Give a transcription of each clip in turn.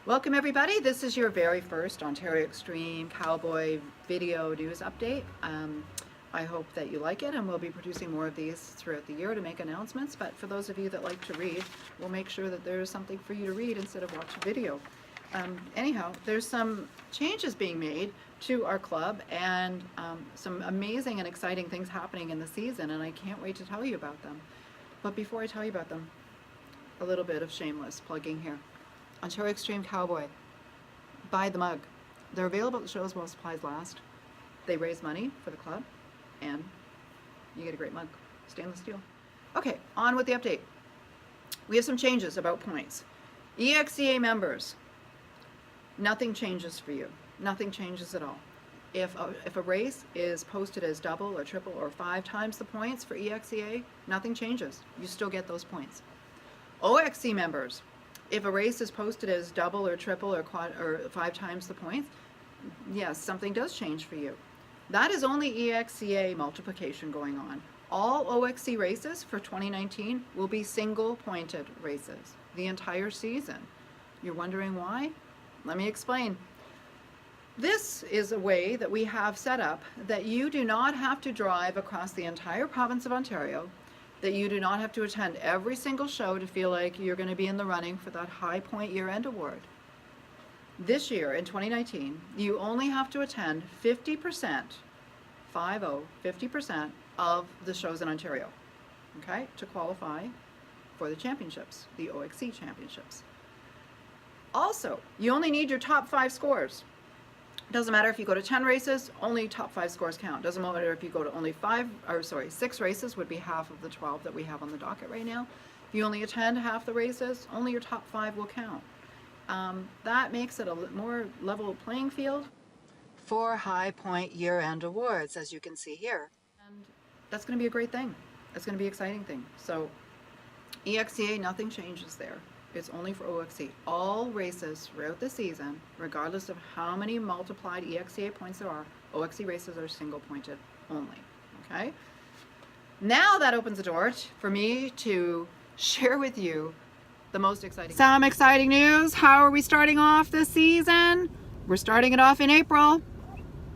Welcome everybody. This is your very first Ontario Extreme Cowboy video news update. I hope that you like it, and we'll be producing more of these throughout the year to make announcements. But for those of you that like to read, we'll make sure that there's something for you to read instead of watch a video. Anyhow, there's some changes being made to our club, and some amazing and exciting things happening in the season, and I can't wait to tell you about them. But before I tell you about them, a little bit of shameless plugging here. Ontario Extreme Cowboy. Buy the mug. They're available at the shows while supplies last. They raise money for the club, and you get a great mug. Stainless steel. Okay, on with the update. We have some changes about points. EXCA members, nothing changes for you. Nothing changes at all. If a race is posted as double or triple or 5 times the points for EXCA, nothing changes. You still get those points. OXC members, if a race is posted as double or triple or quad or 5 times the points, yes, something does change for you. That is only EXCA multiplication going on. All OXC races for 2019 will be single pointed races the entire season. You're wondering why? Let me explain. This is a way that we have set up that you do not have to drive across the entire province of Ontario, that you do not have to attend every single show to feel like you're going to be in the running for that High Point year-end award. This year, in 2019, you only have to attend 50%, 50% of the shows in Ontario, okay, to qualify for the championships, the OXC championships. Also, you only need your top 5 scores. Doesn't matter if you go to 10 races, only top 5 scores count. Doesn't matter if you go to only 6 races, would be half of the 12 that we have on the docket right now. If you only attend half the races, only your top 5 will count. That makes it a more level playing field for High Point year-end awards, as you can see here. And that's going to be a great thing. It's going to be an exciting thing. So EXCA, nothing changes there. It's only for OXC. All races throughout the season, regardless of how many multiplied EXCA points there are, OXC races are single pointed only, okay? Now that opens the door for me to share with you the most exciting. Some exciting news. How are we starting off this season? We're starting it off in April.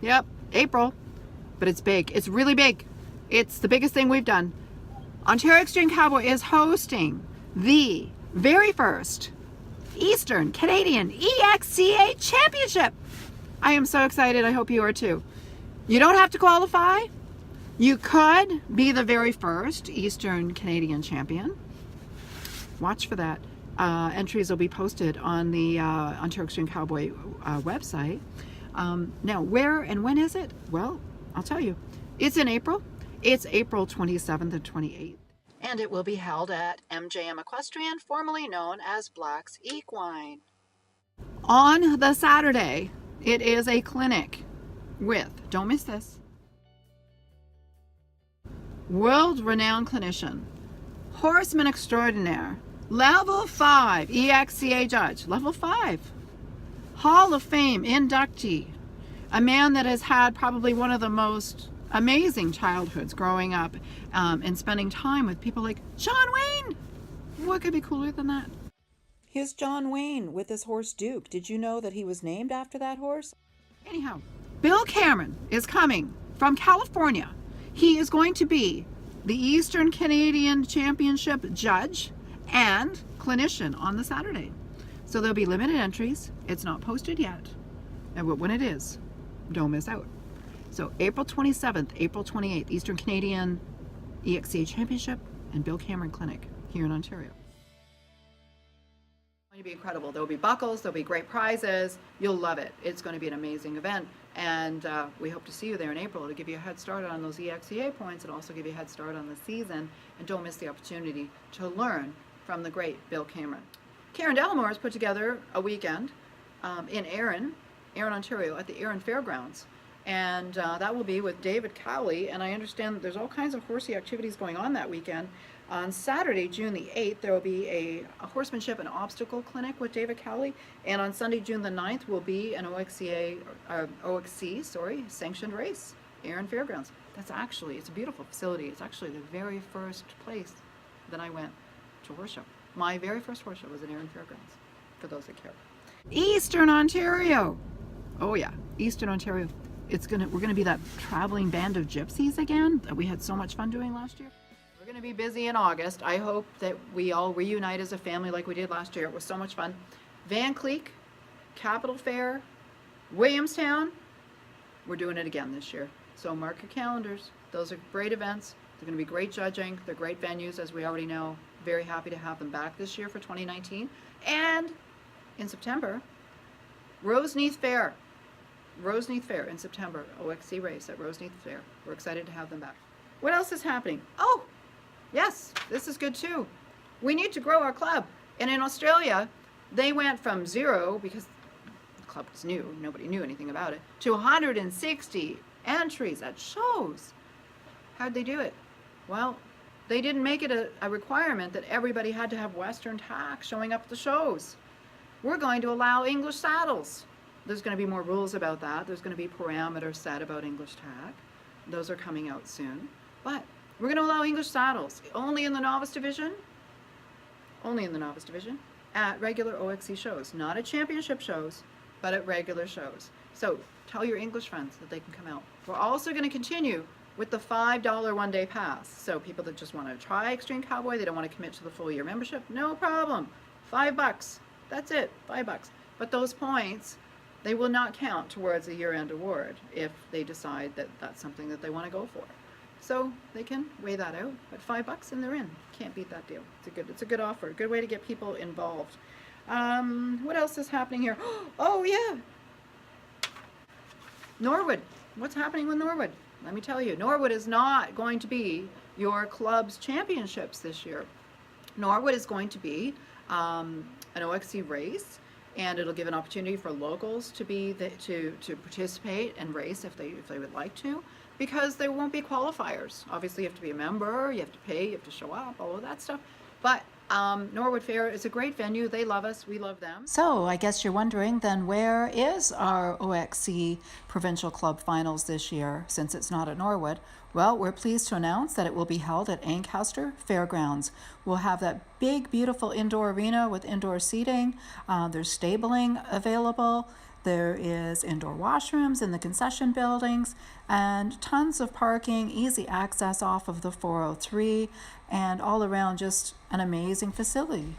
Yep, April. But it's big. It's really big. It's the biggest thing we've done. Ontario Extreme Cowboy is hosting the very first Eastern Canadian EXCA Championship. I am so excited. I hope you are too. You don't have to qualify. You could be the very first Eastern Canadian champion. Watch for that. Entries will be posted on the Ontario Extreme Cowboy website. Now, where and when is it? Well, I'll tell you. It's in April. It's April 27th and 28th. And it will be held at MJM Equestrian, formerly known as Black's Equine. On the Saturday, it is a clinic with, don't miss this, world-renowned clinician, horseman extraordinaire, level 5 EXCA judge, level 5, Hall of Fame inductee, a man that has had probably one of the most amazing childhoods growing up and spending time with people like John Wayne. What could be cooler than that? Here's John Wayne with his horse Duke. Did you know that he was named after that horse? Anyhow, Bill Cameron is coming from California. He is going to be the Eastern Canadian Championship judge and clinician on the Saturday. So there'll be limited entries. It's not posted yet. And when it is, don't miss out. So April 27th, April 28th, Eastern Canadian EXCA Championship and Bill Cameron Clinic here in Ontario. It's going to be incredible. There'll be buckles, there'll be great prizes. You'll love it. It's going to be an amazing event. And we hope to see you there in April to give you a head start on those EXCA points and also give you a head start on the season. And don't miss the opportunity to learn from the great Bill Cameron. Karen Delamore has put together a weekend in Erin, Ontario, at the Erin Fairgrounds. And that will be with David Cowley, and I understand that there's all kinds of horsey activities going on that weekend. On Saturday, June the 8th, there will be a horsemanship and obstacle clinic with David Cowley, and on Sunday, June the 9th, will be an OXC sanctioned race, Erin Fairgrounds. It's a beautiful facility. It's actually the very first place that I went to horse show. My very first horse show was at Erin Fairgrounds, for those that care. Eastern Ontario. Oh yeah, Eastern Ontario. We're gonna be that traveling band of gypsies again that we had so much fun doing last year. We're gonna be busy in August. I hope that we all reunite as a family like we did last year. It was so much fun. Van Cleek, Capital Fair, Williamstown. We're doing it again this year. So mark your calendars. Those are great events. They're gonna be great judging. They're great venues, as we already know. Very happy to have them back this year for 2019. And in September, Roseneath Fair. Roseneath Fair in September, OXC race at Roseneath Fair. We're excited to have them back. What else is happening? Oh, yes, this is good too. We need to grow our club. And in Australia, they went from 0, because the club was new, nobody knew anything about it, to 160 entries at shows. How'd they do it? Well, they didn't make it a requirement that everybody had to have Western tack showing up at the shows. We're going to allow English saddles. There's going to be more rules about that. There's going to be parameters set about English tack. Those are coming out soon. But we're going to allow English saddles only in the novice division, at regular OXC shows. Not at championship shows, but at regular shows. So tell your English friends that they can come out. We're also going to continue with the $5 one-day pass. So people that just want to try Extreme Cowboy, they don't want to commit to the full year membership, no problem. $5. That's it, $5. But those points, they will not count towards a year-end award if they decide that that's something that they want to go for. So they can weigh that out. But $5 and they're in. Can't beat that deal. It's a good offer. A good way to get people involved. What else is happening here? Oh yeah, Norwood. What's happening with Norwood? Let me tell you, Norwood is not going to be your club's championships this year. Norwood is going to be an OXC race, and it'll give an opportunity for locals to to participate and race if they would like to, because there won't be qualifiers. Obviously, you have to be a member, you have to pay, you have to show up, all of that stuff. But Norwood Fair is a great venue. They love us. We love them. So I guess you're wondering then, where is our OXC Provincial Club Finals this year, since it's not at Norwood? Well, we're pleased to announce that it will be held at Ancaster Fairgrounds. We'll have that big, beautiful indoor arena with indoor seating. There's stabling available. There is indoor washrooms in the concession buildings and tons of parking, easy access off of the 403, and all around just an amazing facility.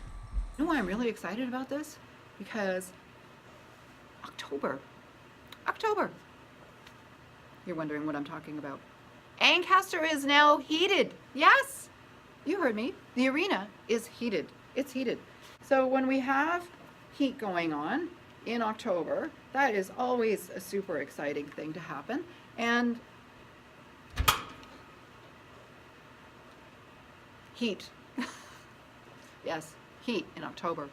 You know why I'm really excited about this? Because October. You're wondering what I'm talking about. Ancaster is now heated. Yes, you heard me. The arena is heated. It's heated. So when we have heat going on in October, that is always a super exciting thing to happen. And heat. Yes, heat in October.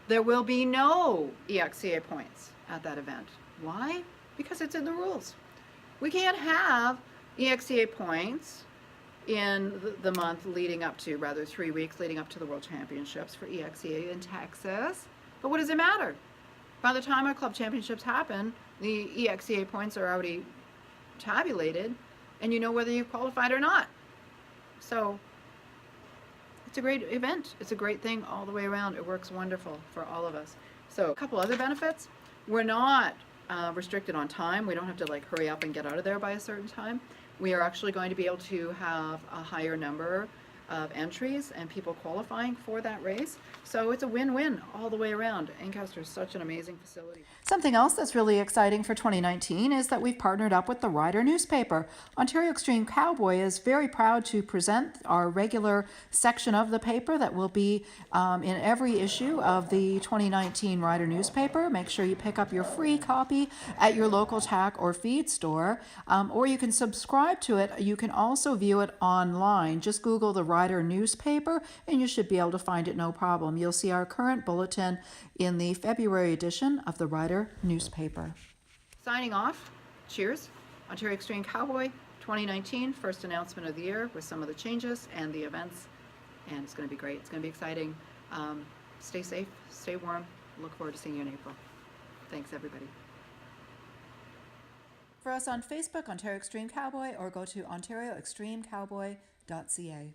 There will be no EXCA points at that event. Why? Because it's in the rules. We can't have EXCA points in the month leading up to, rather 3 weeks leading up to the World Championships for EXCA in Texas. But what does it matter? By the time our club championships happen, the EXCA points are already tabulated, and you know whether you've qualified or not. So it's a great event. It's a great thing all the way around. It works wonderful for all of us. So a couple other benefits. We're not restricted on time. We don't have to like hurry up and get out of there by a certain time. We are actually going to be able to have a higher number of entries and people qualifying for that race. So it's a win-win all the way around. Ancaster is such an amazing facility. Something else that's really exciting for 2019 is that we've partnered up with the Rider newspaper. Ontario Extreme Cowboy is very proud to present our regular section of the paper that will be in every issue of the 2019 Rider newspaper. Make sure you pick up your free copy at your local tack or feed store, or you can subscribe to it. You can also view it online. Just Google the Rider newspaper and you should be able to find it no problem. You'll see our current bulletin in the February edition of the Rider newspaper. Signing off, cheers. Ontario Extreme Cowboy 2019, first announcement of the year with some of the changes and the events, and it's going to be great. It's going to be exciting. Stay safe, stay warm. Look forward to seeing you in April. Thanks, everybody. For us on Facebook, Ontario Extreme Cowboy, or go to ontarioextremecowboy.ca.